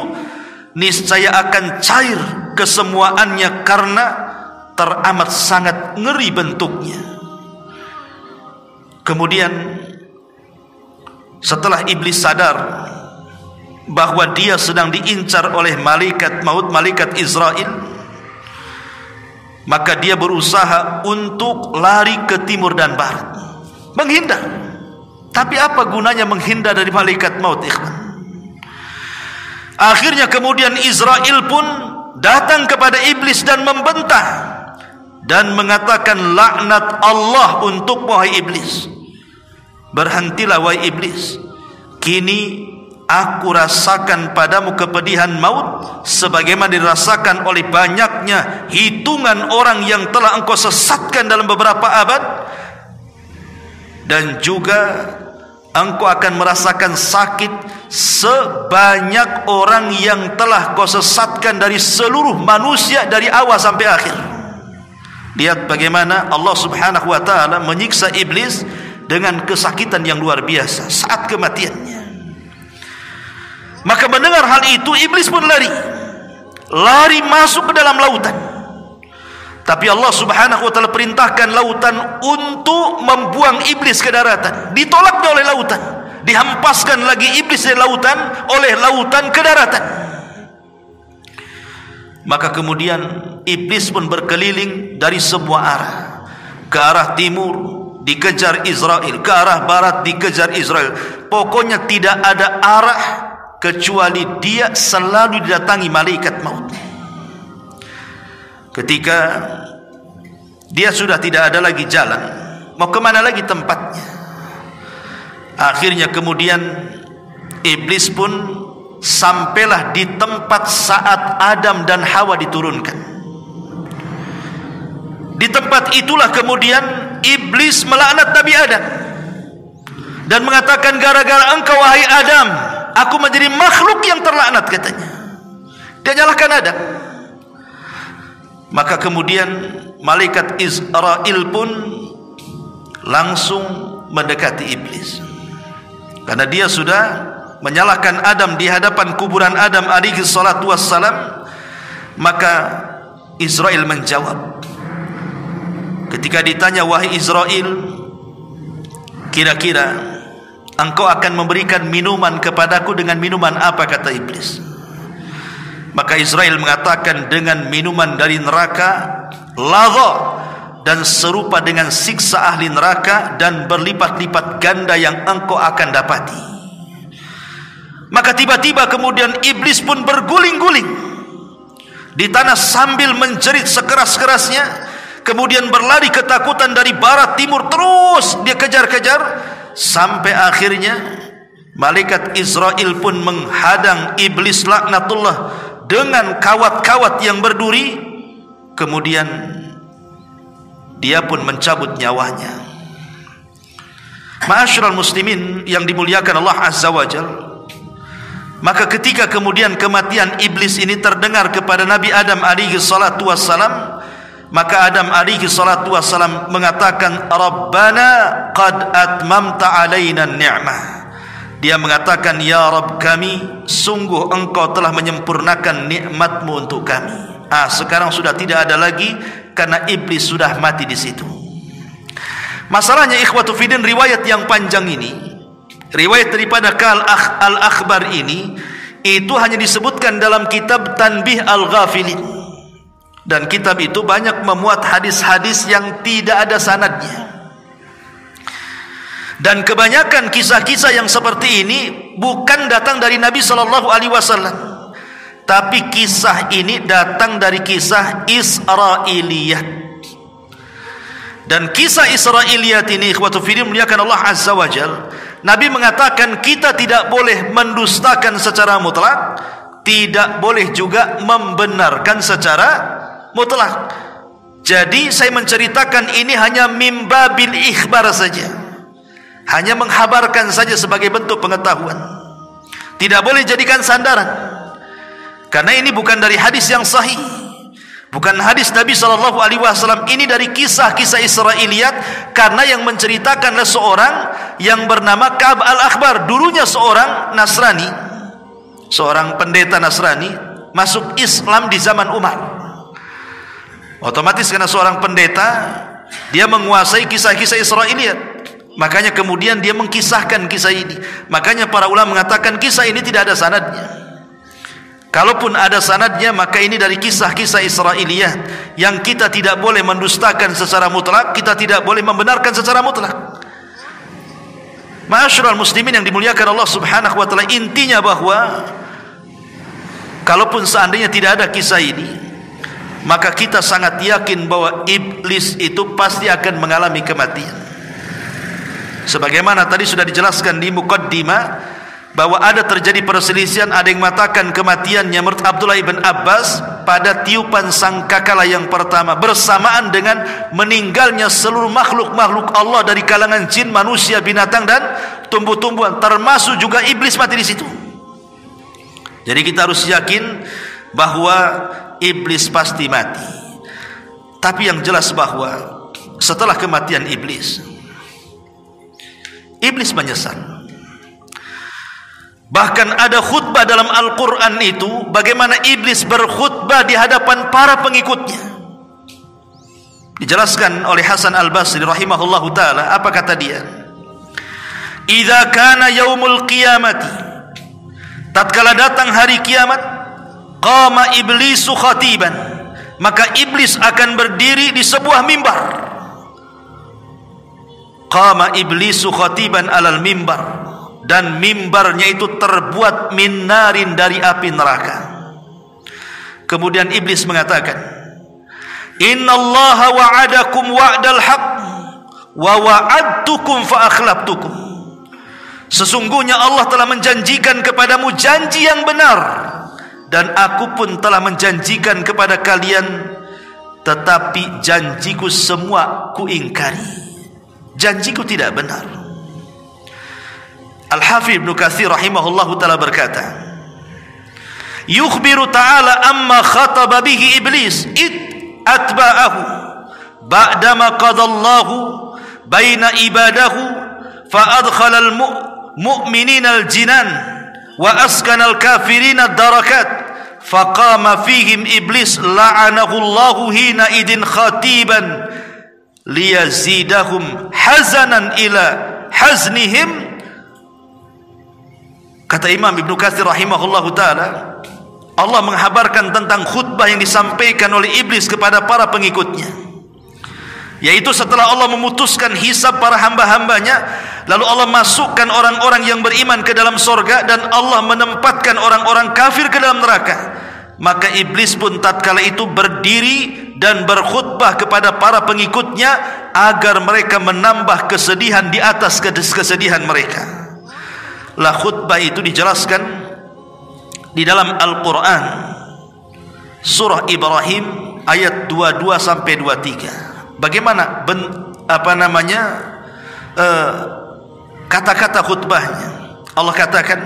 niscaya akan cair kesemuaannya karena teramat sangat ngeri bentuknya. Kemudian setelah iblis sadar bahwa dia sedang diincar oleh malaikat maut, malaikat Israel, maka dia berusaha untuk lari ke timur dan barat, menghindar. Tapi apa gunanya menghindar dari malaikat maut, ikhwan? Akhirnya kemudian Israel pun datang kepada iblis dan membantah dan mengatakan, laknat Allah untuk wahai iblis. Berhentilah wahai iblis, kini aku rasakan padamu kepedihan maut sebagaimana dirasakan oleh banyaknya hitungan orang yang telah engkau sesatkan dalam beberapa abad, dan juga engkau akan merasakan sakit sebanyak orang yang telah kau sesatkan dari seluruh manusia dari awal sampai akhir. Lihat bagaimana Allah Subhanahu wa taala menyiksa iblis dengan kesakitan yang luar biasa saat kematiannya. Maka mendengar hal itu, iblis pun lari masuk ke dalam lautan. Tapi Allah Subhanahu wa taala perintahkan lautan untuk membuang iblis ke daratan. Ditolaknya oleh lautan, dihempaskan lagi iblis dari lautan oleh lautan ke daratan. Maka kemudian iblis pun berkeliling dari semua arah. Ke arah timur dikejar Israel, ke arah barat dikejar Israel. Pokoknya tidak ada arah kecuali dia selalu didatangi malaikat maut. Ketika dia sudah tidak ada lagi jalan, mau kemana lagi tempatnya, akhirnya kemudian iblis pun sampailah di tempat saat Adam dan Hawa diturunkan. Di tempat itulah kemudian iblis melaknat Nabi Adam dan mengatakan, gara-gara engkau wahai Adam, aku menjadi makhluk yang terlaknat, katanya. Dia nyalahkan Adam. Maka kemudian malaikat Israel pun langsung mendekati iblis, karena dia sudah menyalahkan Adam di hadapan kuburan Adam alaihi salatu wassalam. Maka Israel menjawab. Ketika ditanya, wahai Israel, kira-kira engkau akan memberikan minuman kepadaku dengan minuman apa, kata iblis. Maka Israel mengatakan, dengan minuman dari neraka, ladha, dan serupa dengan siksa ahli neraka, dan berlipat-lipat ganda yang engkau akan dapati. Maka tiba-tiba kemudian iblis pun berguling-guling di tanah sambil menjerit sekeras-kerasnya, kemudian berlari ketakutan dari barat timur, terus dia kejar-kejar, sampai akhirnya malaikat Israel pun menghadang iblis laknatullah dengan kawat-kawat yang berduri. Kemudian dia pun mencabut nyawanya. Ma'asyiral muslimin yang dimuliakan Allah Azza wa Jalla, maka ketika kemudian kematian iblis ini terdengar kepada Nabi Adam alaihi salatu wassalam, maka Adam alaihi salatu wassalam mengatakan, Rabbana qad atmamta alaina ni'mah. Dia mengatakan, ya Rabb kami, sungguh engkau telah menyempurnakan nikmatmu untuk kami. Sekarang sudah tidak ada lagi, karena iblis sudah mati di situ. Masalahnya ikhwatu fiddin, riwayat yang panjang ini, riwayat daripada Al-Akhbar ini, itu hanya disebutkan dalam kitab Tanbih Al-Ghafilin, dan kitab itu banyak memuat hadis-hadis yang tidak ada sanadnya. Dan kebanyakan kisah-kisah yang seperti ini bukan datang dari Nabi sallallahu alaihi wasallam, tapi kisah ini datang dari kisah Israiliyat. Dan kisah Israiliyat ini, ikhwatu fiddin muliakan Allah Azza wa Jalla, Nabi mengatakan kita tidak boleh mendustakan secara mutlak, tidak boleh juga membenarkan secara mutlak. Jadi saya menceritakan ini hanya mimbabil ikhbar saja, hanya menghabarkan saja sebagai bentuk pengetahuan, tidak boleh jadikan sandaran, karena ini bukan dari hadis yang sahih, bukan hadis Nabi SAW. Ini dari kisah-kisah Israiliyat, karena yang menceritakanlah seorang yang bernama Ka'ab Al-Akhbar, dulunya seorang Nasrani, seorang pendeta Nasrani, masuk Islam di zaman Umar. Otomatis karena seorang pendeta, dia menguasai kisah-kisah Israiliyat, makanya kemudian dia mengkisahkan kisah ini. Makanya para ulama mengatakan kisah ini tidak ada sanadnya. Kalaupun ada sanadnya, maka ini dari kisah-kisah Israiliyat yang kita tidak boleh mendustakan secara mutlak, kita tidak boleh membenarkan secara mutlak. Ma'asyiral muslimin yang dimuliakan Allah Subhanahu wa taala, intinya bahwa kalaupun seandainya tidak ada kisah ini, maka kita sangat yakin bahwa iblis itu pasti akan mengalami kematian. Sebagaimana tadi sudah dijelaskan di muqaddimah, bahwa ada terjadi perselisihan, ada yang mengatakan kematiannya menurut Abdullah ibn Abbas pada tiupan sangkakala yang pertama, bersamaan dengan meninggalnya seluruh makhluk-makhluk Allah dari kalangan jin, manusia, binatang, dan tumbuh-tumbuhan, termasuk juga iblis mati di situ. Jadi kita harus yakin bahwa iblis pasti mati. Tapi yang jelas bahwa setelah kematian iblis menyesal. Bahkan ada khutbah dalam Al-Quran itu, bagaimana iblis berkhutbah di hadapan para pengikutnya. Dijelaskan oleh Hasan Al-Basri rahimahullahu ta'ala, apa kata dia? Idza kana yaumul qiyamati, tatkala datang hari kiamat, qama iblisu khatiban, maka iblis akan berdiri di sebuah mimbar. Qama iblisu khatiban alal mimbar, dan mimbarnya itu terbuat min narin, dari api neraka. Kemudian iblis mengatakan, innallaha wa'adakum wa'dal haqq wa wa'adtukum fa akhlaftukum. Sesungguhnya Allah telah menjanjikan kepadamu janji yang benar, dan aku pun telah menjanjikan kepada kalian, tetapi janjiku semua kuingkari. Janjiku tidak benar. Al-Hafidz Ibnu Katsir rahimahullahu ta'ala berkata, yukhbiru ta'ala amma khataba bihi iblis id atba'ahu ba'dama qadallahu baina ibadahu fa adkhala al-mu'minina al-jinan wa askana al-kafirina ad-darakat faqama fihim iblis la'anahu Allahu hina idin khatiban liyazidahum hazanan ila haznihim Kata Imam Ibn Katsir rahimahullahu ta'ala, Allah menghabarkan tentang khutbah yang disampaikan oleh iblis kepada para pengikutnya, yaitu setelah Allah memutuskan hisab para hamba-hambanya, lalu Allah masukkan orang-orang yang beriman ke dalam surga dan Allah menempatkan orang-orang kafir ke dalam neraka. Maka iblis pun tatkala itu berdiri dan berkhutbah kepada para pengikutnya agar mereka menambah kesedihan di atas kesedihan mereka. Lah khutbah itu dijelaskan di dalam Al-Quran surah Ibrahim ayat 22 sampai 23. Bagaimana kata-kata khutbahnya? Allah katakan,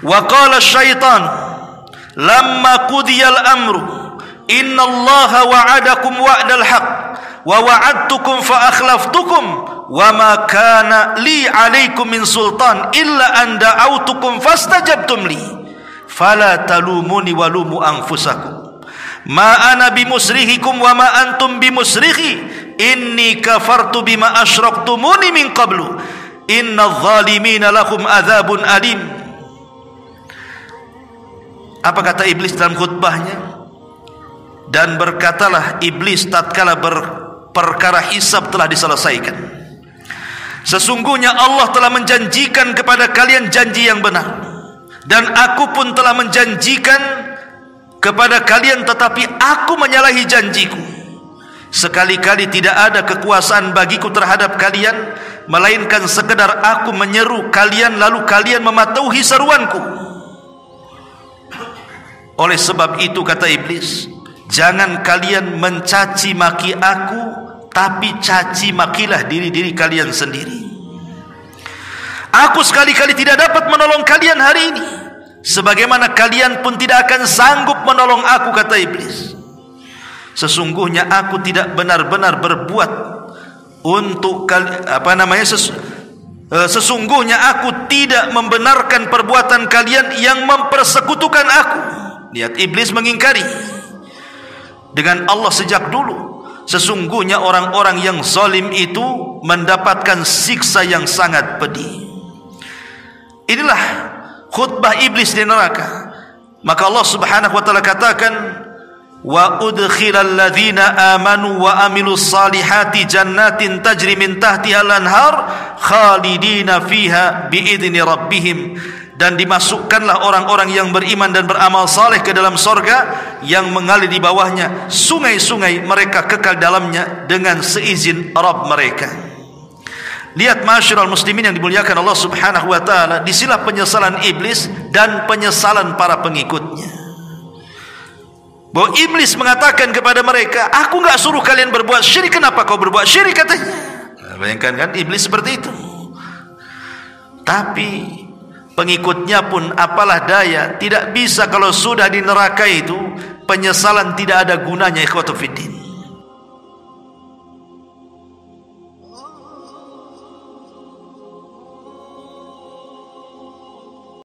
wa qala syaitan lamma qudiyal amru innallaha wa'adakum wa'dal haqq wa wa'adtukum fa akhlaftukum wa ma kana li 'alaikum min sultan illa an da'awtukum fastajabtum li fala talumuni walumu anfusakum ma ana bimusrihikum wa ma antum bimusrikhi inni kafartu bima asyraktumuni min qablu innadh zalimina lahum adzabun alim. Apa kata iblis dalam khutbahnya? Dan berkatalah iblis tatkala perkara hisab telah diselesaikan, sesungguhnya Allah telah menjanjikan kepada kalian janji yang benar, dan aku pun telah menjanjikan kepada kalian, tetapi aku menyalahi janjiku. Sekali-kali tidak ada kekuasaan bagiku terhadap kalian, melainkan sekedar aku menyeru kalian lalu kalian mematuhi seruanku. Oleh sebab itu kata iblis, jangan kalian mencaci maki aku, tapi caci makilah diri-diri kalian sendiri. Aku sekali-kali tidak dapat menolong kalian hari ini, sebagaimana kalian pun tidak akan sanggup menolong aku, kata iblis. Sesungguhnya aku tidak benar-benar berbuat untuk sesungguhnya aku tidak membenarkan perbuatan kalian yang mempersekutukan aku. Lihat, iblis mengingkari dengan Allah sejak dulu. Sesungguhnya orang-orang yang zalim itu mendapatkan siksa yang sangat pedih. Inilah khutbah iblis di neraka. Maka Allah Subhanahu wa taala katakan, wa udkhilal ladzina amanu wa amilus salihati jannatin tajri min tahtiha al-anhar khalidina fiha biidzni rabbihim. Dan dimasukkanlah orang-orang yang beriman dan beramal saleh ke dalam sorga yang mengalir di bawahnya sungai-sungai, mereka kekal dalamnya dengan seizin Rabb mereka. Lihat ma'asyiral muslimin yang dimuliakan Allah Subhanahu wa taala, disilah penyesalan iblis dan penyesalan para pengikutnya. Bahwa iblis mengatakan kepada mereka, aku enggak suruh kalian berbuat syirik, kenapa kau berbuat syirik, katanya. Nah, bayangkan kan iblis seperti itu. Tapi pengikutnya pun apalah daya, tidak bisa. Kalau sudah di neraka itu penyesalan tidak ada gunanya, ikhwatu fiddin.